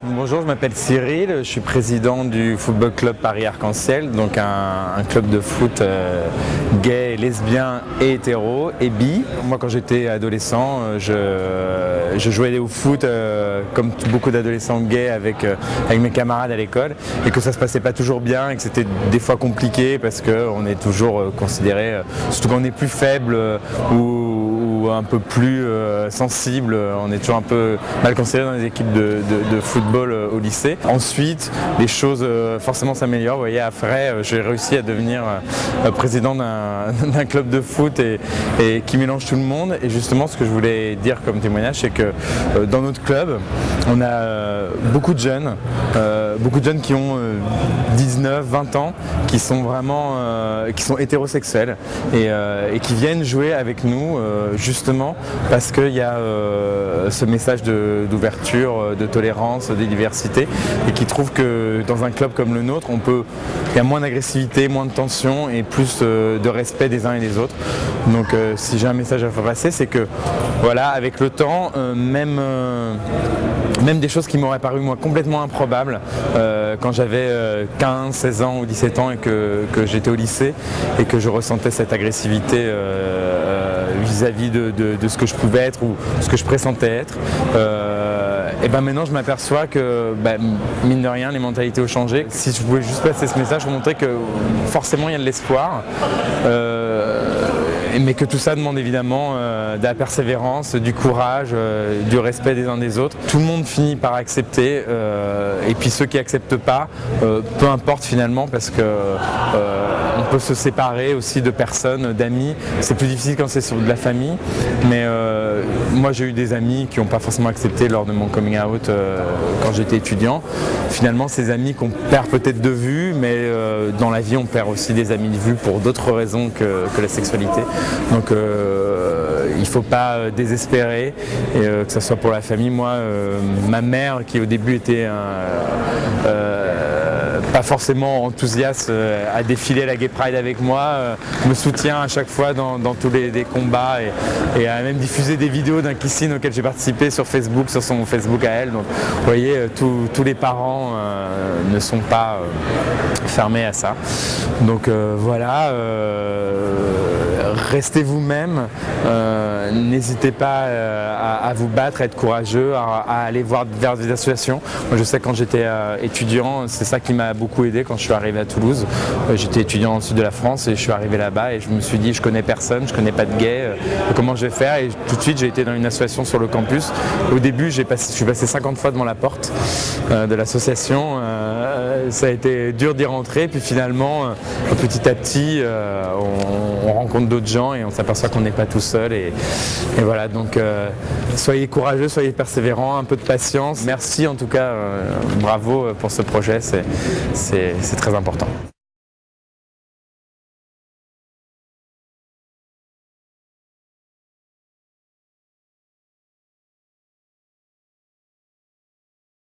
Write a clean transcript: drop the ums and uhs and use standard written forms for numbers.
Bonjour, je m'appelle Cyril, je suis président du Football Club Paris Arc-en-Ciel, donc un club de foot gay, lesbien et hétéro et bi. Moi quand j'étais adolescent, je jouais au foot comme beaucoup d'adolescents gays avec mes camarades à l'école et que ça se passait pas toujours bien et que c'était des fois compliqué parce qu'on est toujours considéré, surtout quand on est plus faible ou un peu plus sensible, on est toujours un peu mal considéré dans les équipes de football au lycée. Ensuite, les choses forcément s'améliorent. Vous voyez, après, j'ai réussi à devenir président d'un club de foot et qui mélange tout le monde. Et justement, ce que je voulais dire comme témoignage, c'est que dans notre club, on a beaucoup de jeunes qui ont 19, 20 ans, qui sont vraiment qui sont hétérosexuels et qui viennent jouer avec nous justement parce qu'il y a ce message d'ouverture, de tolérance, de diversité et qui trouvent que dans un club comme le nôtre, il y a moins d'agressivité, moins de tension et plus de respect des uns et des autres. Donc si j'ai un message à faire passer, c'est que voilà, avec le temps, même des choses qui m'auraient paru moi complètement improbables quand j'avais 15, 16 ans ou 17 ans et que j'étais au lycée et que je ressentais cette agressivité vis-à-vis de ce que je pouvais être ou ce que je pressentais être. Et ben maintenant je m'aperçois que mine de rien les mentalités ont changé. Si je pouvais juste passer ce message pour montrer que forcément il y a de l'espoir. Mais que tout ça demande évidemment de la persévérance, du courage, du respect des uns des autres. Tout le monde finit par accepter et puis ceux qui n'acceptent pas, peu importe finalement parce que on peut se séparer aussi de personnes, d'amis. C'est plus difficile quand c'est sur de la famille, mais moi j'ai eu des amis qui n'ont pas forcément accepté lors de mon coming out quand j'étais étudiant. Finalement ces amis qu'on perd peut-être de vue, mais dans la vie on perd aussi des amis de vue pour d'autres raisons que la sexualité. Donc il ne faut pas désespérer, et, que ce soit pour la famille. Moi, ma mère qui au début était pas forcément enthousiaste à défiler la Gay Pride avec moi, me soutient à chaque fois dans tous les combats et a même diffusé des vidéos d'un kissing auquel j'ai participé sur Facebook, sur son Facebook à elle. Donc vous voyez, tous les parents ne sont pas fermés à ça. Donc voilà. Restez vous-même, n'hésitez pas à vous battre, à être courageux, à aller vers des associations. Moi je sais que quand j'étais étudiant, c'est ça qui m'a beaucoup aidé quand je suis arrivé à Toulouse. J'étais étudiant dans le sud de la France et je suis arrivé là-bas et je me suis dit je connais personne, je connais pas de gays, comment je vais faire? Et tout de suite j'ai été dans une association sur le campus. Au début je suis passé 50 fois devant la porte de l'association. Ça a été dur d'y rentrer, puis finalement petit à petit on rencontre d'autres gens et on s'aperçoit qu'on n'est pas tout seul et voilà, donc soyez courageux, soyez persévérants, un peu de patience. Merci en tout cas, bravo pour ce projet, c'est très important.